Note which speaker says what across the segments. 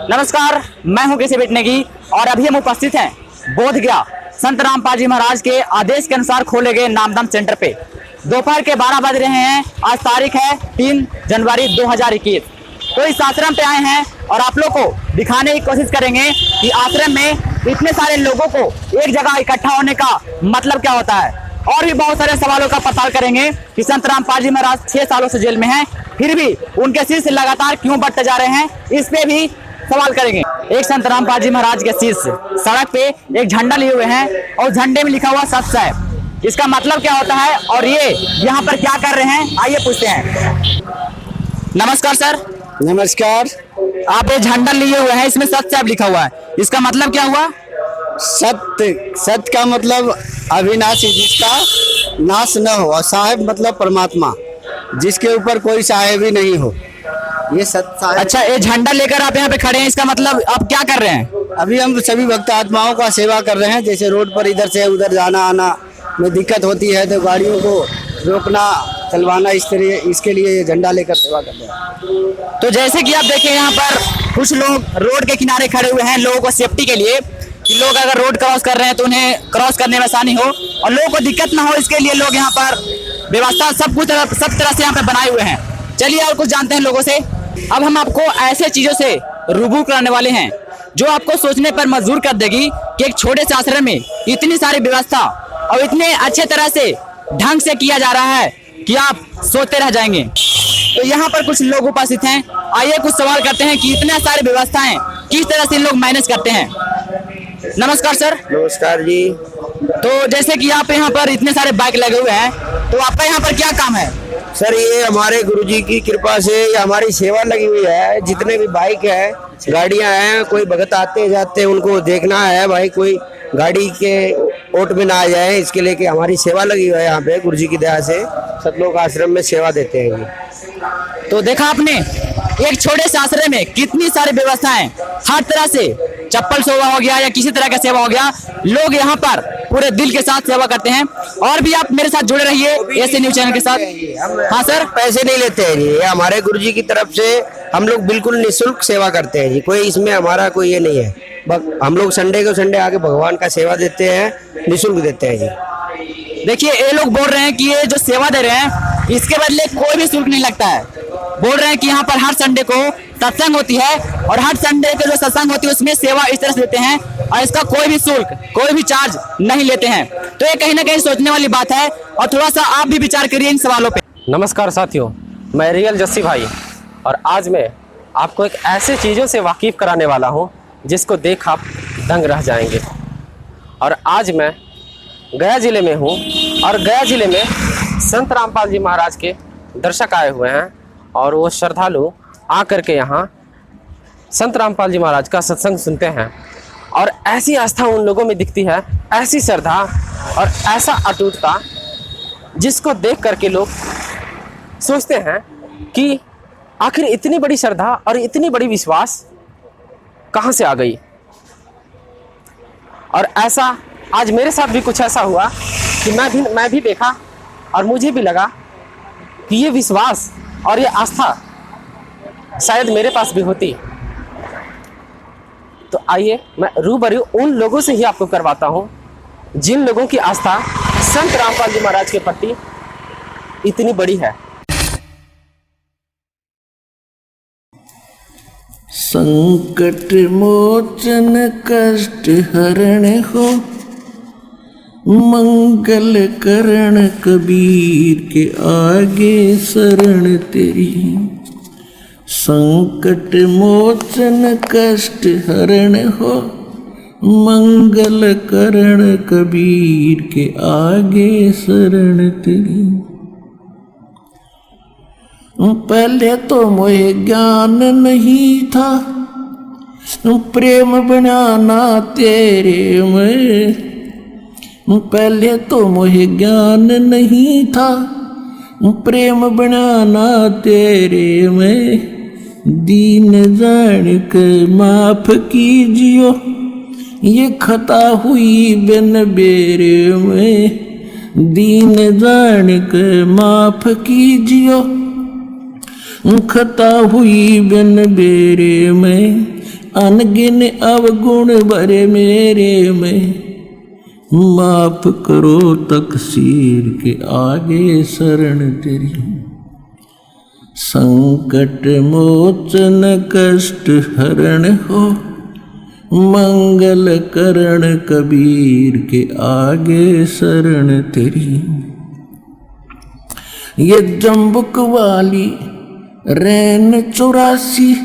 Speaker 1: नमस्कार, मैं हूं कृषि बिटनेगी और अभी हम उपस्थित हैं बोधगया संत रामपाल जी महाराज के आदेश के अनुसार खोले गए नामदान सेंटर पे। दोपहर के 12 बज रहे हैं। आज तारीख है 3 जनवरी 2021। तो इस आश्रम पे आए हैं और आप लोग को दिखाने की कोशिश करेंगे कि आश्रम में इतने सारे लोगों को एक जगह इकट्ठा होने का मतलब क्या होता है, और भी बहुत सारे सवालों का पड़ताल करेंगे कि संत रामपाल जी महाराज 6 सालों से जेल में हैं, फिर भी उनके शीर्ष लगातार क्यों बढ़ते जा रहे हैं, इस पे भी सवाल करेंगे। एक संत रामपाल जी महाराज के शीर्ष सड़क पे एक झंडा लिए हुए हैं और झंडे में लिखा हुआ सत्य है। इसका मतलब क्या होता है और ये यहाँ पर क्या कर रहे हैं, आइए पूछते हैं। नमस्कार सर।
Speaker 2: नमस्कार।
Speaker 1: आप ये झंडा लिए हुए हैं, इसमें सत्य साहब लिखा हुआ है, इसका मतलब क्या हुआ?
Speaker 2: सत्य का मतलब अविनाशी, जिसका नाश न हो, और साहेब मतलब परमात्मा, जिसके ऊपर कोई साहेब ही नहीं हो, ये सत्य साहेब।
Speaker 1: अच्छा, ये झंडा लेकर आप यहाँ पे खड़े हैं, इसका मतलब आप क्या कर रहे हैं?
Speaker 2: अभी हम सभी भक्त आत्माओं का सेवा कर रहे हैं। जैसे रोड पर इधर से उधर जाना आना में दिक्कत होती है तो गाड़ियों को रोकना चलवाना, इस तरह इसके लिए ये झंडा लेकर सेवा कर रहे हैं।
Speaker 1: तो जैसे कि आप देखें यहाँ पर कुछ लोग रोड के किनारे खड़े हुए हैं लोगों को सेफ्टी के लिए, कि लोग अगर रोड क्रॉस कर रहे हैं तो उन्हें क्रॉस करने में आसानी हो और लोगों को दिक्कत ना हो, इसके लिए लोग यहाँ पर व्यवस्था सब तरह से यहाँ पे बनाए हुए हैं। चलिए और कुछ जानते हैं लोगों से। अब हम आपको ऐसे चीजों से रूबरू कराने वाले हैं जो आपको सोचने पर मजबूर कर देगी कि एक छोटे से आश्रम में इतनी सारी व्यवस्था और इतने अच्छे तरह से ढंग से किया जा रहा है कि आप सोचते रह जाएंगे। तो यहाँ पर कुछ लोग उपस्थित हैं, आइए कुछ सवाल करते हैं कि इतने सारी व्यवस्थाएं किस तरह से लोग मैनेज करते हैं। नमस्कार सर।
Speaker 2: नमस्कार जी।
Speaker 1: तो जैसे कि आप यहाँ पर इतने सारे बाइक लगे हुए हैं, तो आपका यहाँ पर क्या काम है?
Speaker 2: सर, ये हमारे गुरुजी की कृपा से ये हमारी सेवा लगी हुई है। जितने भी बाइक है, गाड़ियां हैं, कोई भगत आते जाते उनको देखना है भाई, कोई गाड़ी के ओट में ना आ जाए, इसके लिए कि हमारी सेवा लगी हुई है। यहाँ पे गुरुजी की दया से सब लोग आश्रम में सेवा देते हैं।
Speaker 1: तो देखा आपने, एक छोटे से आश्रम में कितनी सारी व्यवस्थाएं, हर तरह से चप्पल सेवा हो गया या किसी तरह का सेवा हो गया, लोग यहाँ पर पूरे दिल के साथ सेवा करते हैं। और भी आप मेरे साथ जुड़े रहिए ऐसे न्यूज चैनल के साथ। हाँ सर।
Speaker 2: पैसे नहीं लेते हैं जी, ये हमारे गुरुजी की तरफ से हम लोग बिल्कुल निःशुल्क सेवा करते हैं जी। कोई इसमें हमारा कोई ये नहीं है, हम लोग संडे को संडे आके भगवान का सेवा देते हैं, निःशुल्क देते हैं जी।
Speaker 1: देखिए, ये लोग बोल रहे हैं कि ये जो सेवा दे रहे हैं इसके बदले कोई भी शुल्क नहीं लगता है। बोल रहे हैं कि यहाँ पर हर संडे को सत्संग होती है और हर संडे के जो सत्संग होती है उसमें सेवा इस तरह से देते हैं और इसका कोई भी शुल्क, कोई भी चार्ज नहीं लेते हैं। तो ये कहीं ना कहीं सोचने वाली बात है और थोड़ा सा आप भी विचार करिए इन सवालों पे।
Speaker 3: नमस्कार साथियों, मैं रियल जस्सी भाई, और आज मैं आपको एक ऐसे चीज़ों से वाकिफ़ कराने वाला हूँ जिसको देख आप दंग रह जाएंगे। और आज मैं गया ज़िले में हूँ और गया ज़िले में संत रामपाल जी महाराज के दर्शक आए हुए हैं और वो श्रद्धालु आकर के यहाँ संत रामपाल जी महाराज का सत्संग सुनते हैं और ऐसी आस्था उन लोगों में दिखती है, ऐसी श्रद्धा और ऐसा अटूटता, जिसको देख करके लोग सोचते हैं कि आखिर इतनी बड़ी श्रद्धा और इतनी बड़ी विश्वास कहाँ से आ गई। और ऐसा आज मेरे साथ भी कुछ ऐसा हुआ कि मैं भी देखा और मुझे भी लगा कि ये विश्वास और ये आस्था शायद मेरे पास भी होती। तो आइए मैं रूबरू उन लोगों से ही आपको करवाता हूँ जिन लोगों की आस्था संत रामपाल जी महाराज के प्रति इतनी बड़ी है।
Speaker 4: संकट मोचन कष्ट हरण हो, मंगल करण कबीर के आगे शरण तेरी। संकट मोचन कष्ट हरण हो, मंगल करण कबीर के आगे शरण तेरी। पहले तो मोहे ज्ञान नहीं था, प्रेम बनाना तेरे में। पहले तो मोहे ज्ञान नहीं था, प्रेम बनाना तेरे में। दीन जान के माफ कीजियो, ये खता हुई बिन बेरे में। दीन जान के माफ कीजियो, खता हुई बिन बेरे में। अनगिन अवगुण भरे मेरे में, माफ करो तकसीर के आगे शरण तेरी। संकट मोचन कष्ट हरण हो, मंगल करण कबीर के आगे शरण तेरी। ये जम्बुक वाली रैन 84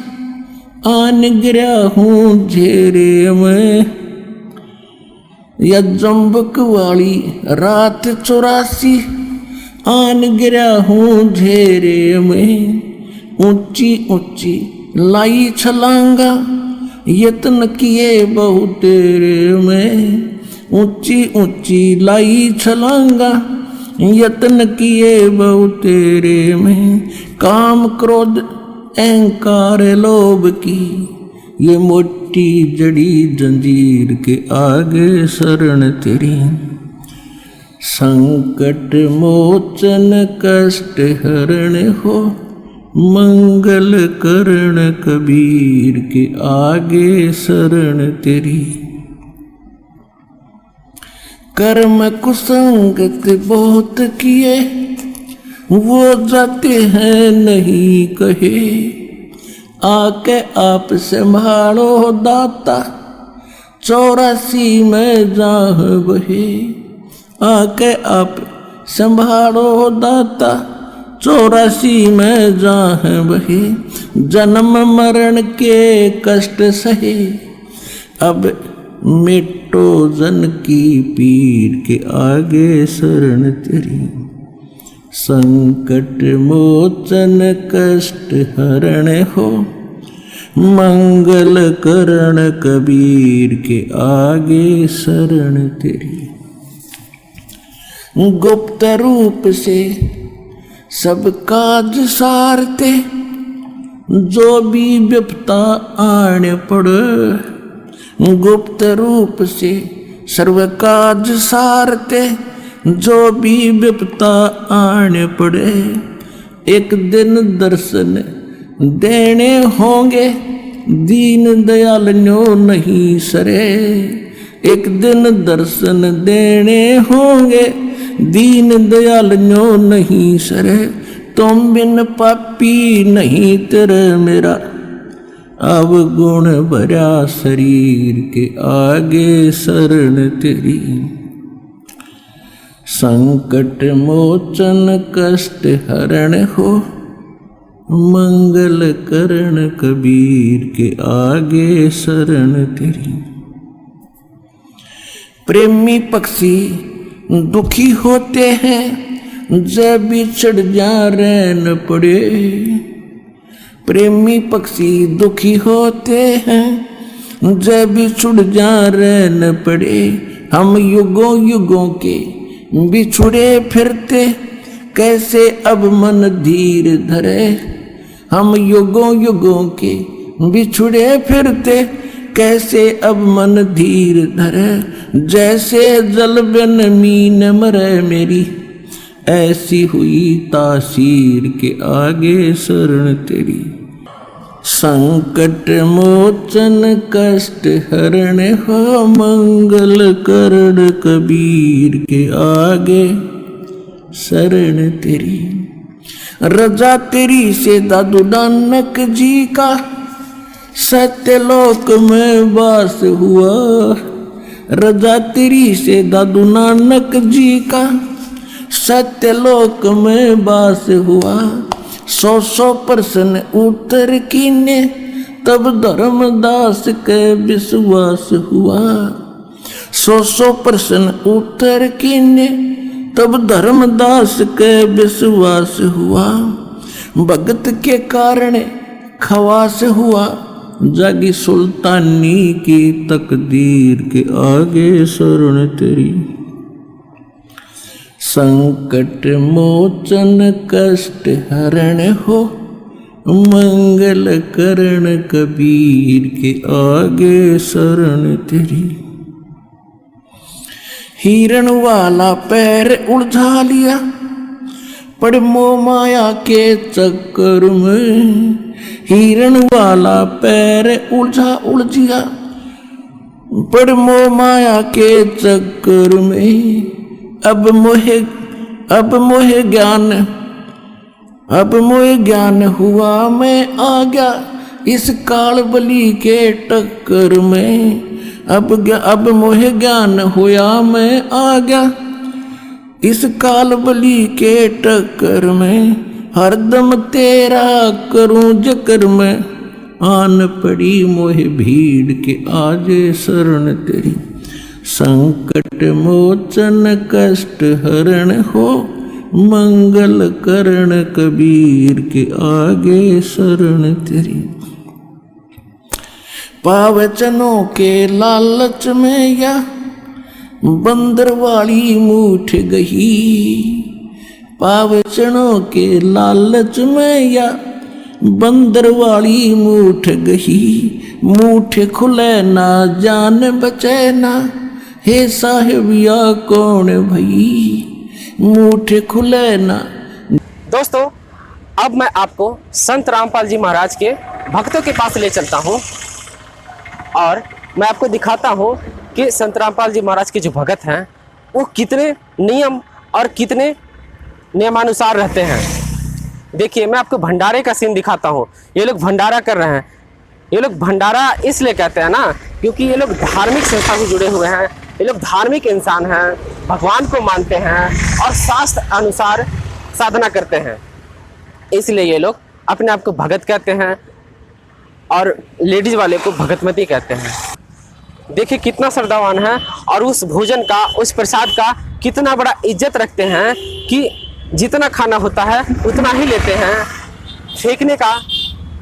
Speaker 4: आन गिरा हूँ झेरे में। या जम्बुक वाली रात 84 आन गिरा हूँ झेरे में। ऊंची ऊंची लाई छलांगा यत्न किए बहु तेरे में। ऊंची ऊंची लाई छलांगा यत्न किए बहु तेरे में। काम क्रोध अहंकार लोभ की ये मोटी जड़ी जंजीर के आगे शरण तेरी। संकट मोचन कष्ट हरण हो, मंगल करण कबीर के आगे शरण तेरी। कर्म कुसंगत बहुत किए वो जाते हैं नहीं कहे। आके आप संभालो दाता 84 में जाह बहे। आके आप संभालो दाता 84 में जाह बहे। जन्म मरण के कष्ट सहे अब मिटो जन की पीर के आगे शरण तेरी। संकट मोचन कष्ट हरण हो, मंगल करण कबीर के आगे शरण तेरी। गुप्त रूप से सब काज सारते, जो भी विपता आने पड़े। गुप्त रूप से सर्व काज सारते, जो भी विपता आने पड़े। एक दिन दर्शन देने होंगे, दीन दयाल न्यो नहीं सरे। एक दिन दर्शन देने होंगे, दीन दयाल न्यो नहीं सरे। तुम बिन पापी नहीं तेरे मेरा, अब गुण भरा शरीर के आगे शरण तेरी। संकट मोचन कष्ट हरण हो, मंगल करण कबीर के आगे शरण तेरी। प्रेमी पक्षी दुखी होते हैं जब बिछड़ जा रहन पड़े। प्रेमी पक्षी दुखी होते हैं जब बिछड़ जा रहन पड़े। हम युगों युगों के बिछुड़े फिरते, कैसे अब मन धीर धरे। हम युगों युगों के बिछुड़े फिरते, कैसे अब मन धीर धरे। जैसे जल बिन मीन मरे मेरी, ऐसी हुई तासीर के आगे शरण तेरी। संकट मोचन कष्ट हरण हो, मंगल करण कबीर के आगे शरण तेरी। रजा तेरी से दादू नानक जी का सत्यलोक में वास हुआ। रजा तेरी से दादू नानक जी का सत्यलोक में वास हुआ। 100 प्रश्न उत्तर कीने तब धर्मदास के विश्वास हुआ। 100 प्रश्न उत्तर कीने तब धर्मदास के विश्वास हुआ। भगत के कारण खवास हुआ, जागी सुल्तानी की तकदीर के आगे शरण तेरी। संकट मोचन कष्ट हरण हो, मंगल करण कबीर के आगे शरण तेरी। हिरण वाला पैर उलझा लिया, पर मोह माया के चक्कर में हिरण वाला पैर उलझा उलझिया। पर मोह माया के चक्कर में अब मोह ज्ञान हुआ मैं आ गया इस काल बलि के टक्कर में। अब मोह ज्ञान हुआ मैं आ गया इस काल बलि के टक्कर में। हरदम तेरा करूं जिक्र में आन पड़ी मोह भीड़ के आजे शरण तेरी। संकट मोचन कष्ट हरण हो मंगल करण कबीर के आगे शरण तेरी। पावचनों के लालच में या बंदर वाली मूठ गही। पावचनों के लालच में या बंदर वाली मूठ गही। मूठ खुले ना जान बचे ना हे साहिब या कौन भई। मूठ खुले ना।
Speaker 3: दोस्तों, अब मैं आपको संत रामपाल जी महाराज के भक्तों के पास ले चलता हूँ और मैं आपको दिखाता हूँ कि संत रामपाल जी महाराज के जो भगत हैं वो कितने नियम और कितने नियमानुसार रहते हैं। देखिए, मैं आपको भंडारे का सीन दिखाता हूँ। ये लोग भंडारा कर रहे हैं। ये लोग भंडारा इसलिए कहते हैं ना क्योंकि ये लोग धार्मिक संस्था से जुड़े हुए हैं। ये लोग धार्मिक इंसान हैं, भगवान को मानते हैं और शास्त्र अनुसार साधना करते हैं। इसलिए ये लोग अपने आप को भगत कहते हैं और लेडीज वाले को भगतमती कहते हैं। देखिए कितना श्रद्धावान है और उस भोजन का, उस प्रसाद का कितना बड़ा इज्जत रखते हैं कि जितना खाना होता है उतना ही लेते हैं। फेंकने का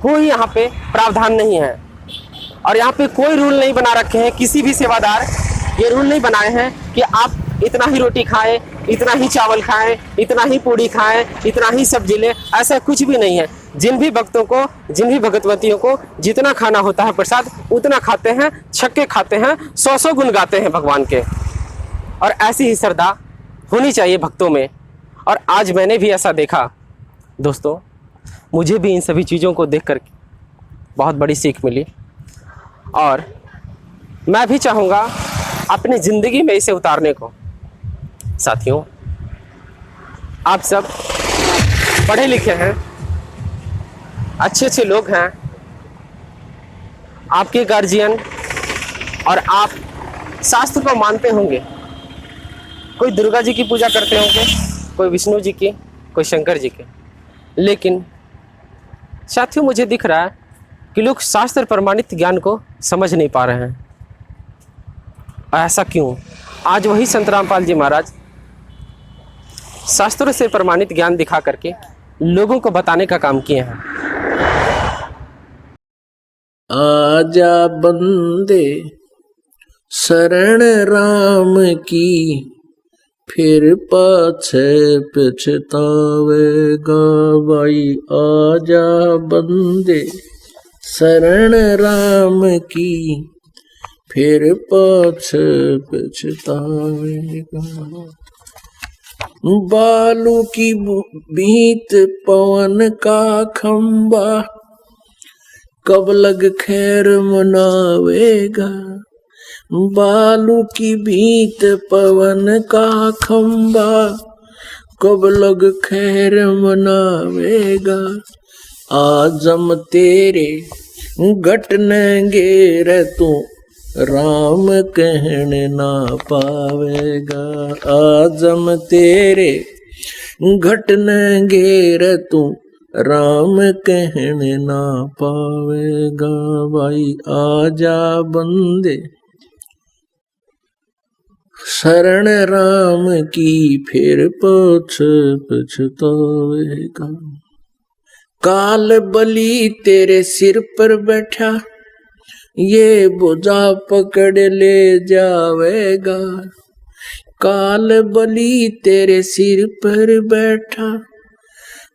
Speaker 3: कोई यहाँ पे प्रावधान नहीं है और यहाँ पे कोई रूल नहीं बना रखे हैं। किसी भी सेवादार ये रूल नहीं बनाए हैं कि आप इतना ही रोटी खाएं, इतना ही चावल खाएं, इतना ही पूड़ी खाएं, इतना ही सब्जी लें। ऐसा कुछ भी नहीं है। जिन भी भक्तों को, जिन भी भगवतियों को जितना खाना होता है प्रसाद उतना खाते हैं, छक्के खाते हैं, 100 गुण गाते हैं भगवान के। और ऐसी ही श्रद्धा होनी चाहिए भक्तों में। और आज मैंने भी ऐसा देखा। दोस्तों, मुझे भी इन सभी चीज़ों को देखकर बहुत बड़ी सीख मिली और मैं भी चाहूँगा अपनी ज़िंदगी में इसे उतारने को। साथियों, आप सब पढ़े लिखे हैं, अच्छे अच्छे लोग हैं, आपके गार्जियन और आप शास्त्र को मानते होंगे। कोई दुर्गा जी की पूजा करते होंगे, कोई विष्णु जी की, कोई शंकर जी की। लेकिन साथियों, मुझे दिख रहा है कि लोग शास्त्र प्रमाणित ज्ञान को समझ नहीं पा रहे हैं। ऐसा क्यों? आज वही संत रामपाल जी महाराज शास्त्रों से प्रमाणित ज्ञान दिखा करके लोगों को बताने का काम किए हैं।
Speaker 4: आजा बंदे शरण राम की, फिर पाछे पछतावेगा भाई। आजा बंदे शरण राम की, फिर पाछे पछतावेगा। बालू की भीत पवन का खंबा, कब लग खैर मनावेगा। बालू की भीत पवन का खंबा, कब लग खैर मनावेगा। आजम तेरे घटनेंगे रे तू, राम कहने ना पावेगा। आजम तेरे घटनेंगे रे तू, राम कहने ना पावेगा भाई। आजा बंदे शरण राम की, फिर पछतावेगा। काल बलि तेरे सिर पर बैठा, ये बोझा पकड़ ले जावेगा। काल बलि तेरे सिर पर बैठा,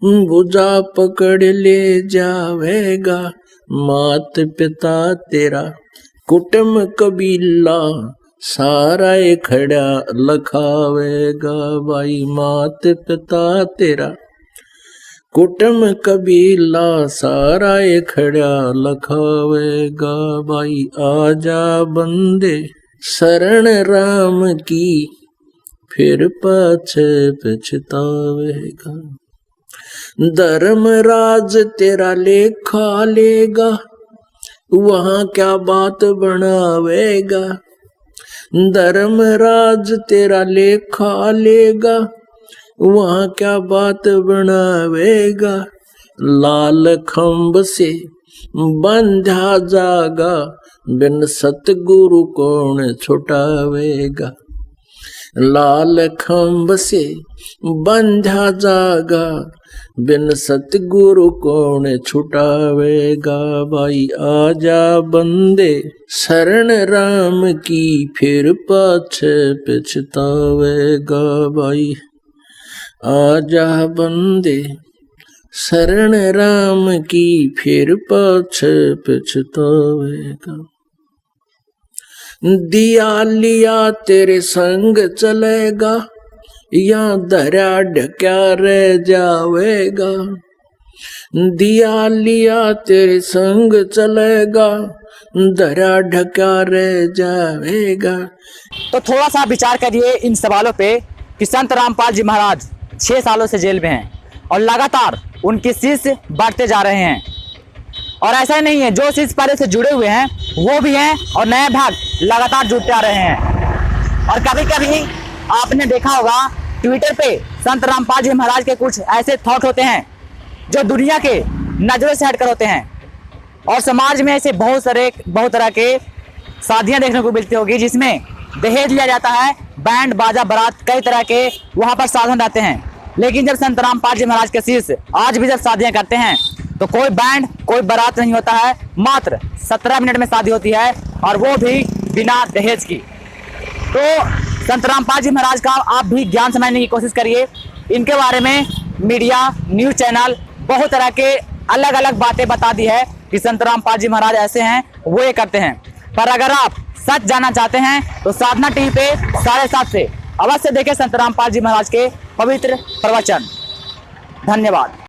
Speaker 4: बोझा पकड़ ले जावेगा। मात पिता तेरा कुटुंब कबीला, सारा खड़ा लखावेगा भाई। मात पिता तेरा कुटुम कबीला सारा ये खड़ा लखावेगा भाई आजा बंदे शरण राम की फिर पाछे पछतावेगा। धर्मराज तेरा लेखा लेगा वहां क्या बात बनावेगा। धर्मराज तेरा लेखा लेगा वहां क्या बात बनावेगा। लाल खंभ से बंधा जागा बिन सतगुरु कौन छुटावेगा। लाल खंभ से बंधा जागा बिन सतगुरु कौन छुटावेगा। भाई आजा बंदे शरण राम की फिर पाछे पछतावेगा। भाई आजा बंदे शरण राम की फिर पाछे पछतावेगा। दिया लिया तेरे संग चलेगा या धरा ढक्या रह जावेगा। दिया लिया तेरे संग चलेगा धरा ढक्या रह जावेगा।
Speaker 1: तो थोड़ा सा विचार करिए इन सवालों पे कि संत रामपाल जी महाराज 6 सालों से जेल में हैं और लगातार उनके शिष्य बढ़ते जा रहे हैं। और ऐसा ही नहीं है, जो शिष्य पहले से जुड़े हुए हैं वो भी हैं और नए भाग लगातार जुड़ते आ रहे हैं। और कभी कभी आपने देखा होगा ट्विटर पे संत रामपाल जी महाराज के कुछ ऐसे थॉट होते हैं जो दुनिया के नजरों से हटकर होते हैं। और समाज में ऐसे बहुत तरह के शादियां देखने को मिलती होगी जिसमें दहेज लिया जाता है, बैंड बाजा बारात कई तरह के वहां पर साधन रहते हैं। लेकिन जब संत रामपाल जी महाराज के शिष्य आज भी जब शादियां करते हैं तो कोई बैंड कोई बारात नहीं होता है, मात्र 17 मिनट में शादी होती है और वो भी बिना दहेज की। तो संत रामपाल जी महाराज का आप भी ज्ञान समझने की कोशिश करिए। इनके बारे में मीडिया न्यूज चैनल बहुत तरह के अलग अलग बातें बता दी है कि संत रामपाल जी महाराज ऐसे हैं वो ये करते हैं। पर अगर आप सच जानना चाहते हैं तो साधना टीवी पे 7:30 से अवश्य देखें संत रामपाल जी महाराज के पवित्र प्रवचन। धन्यवाद।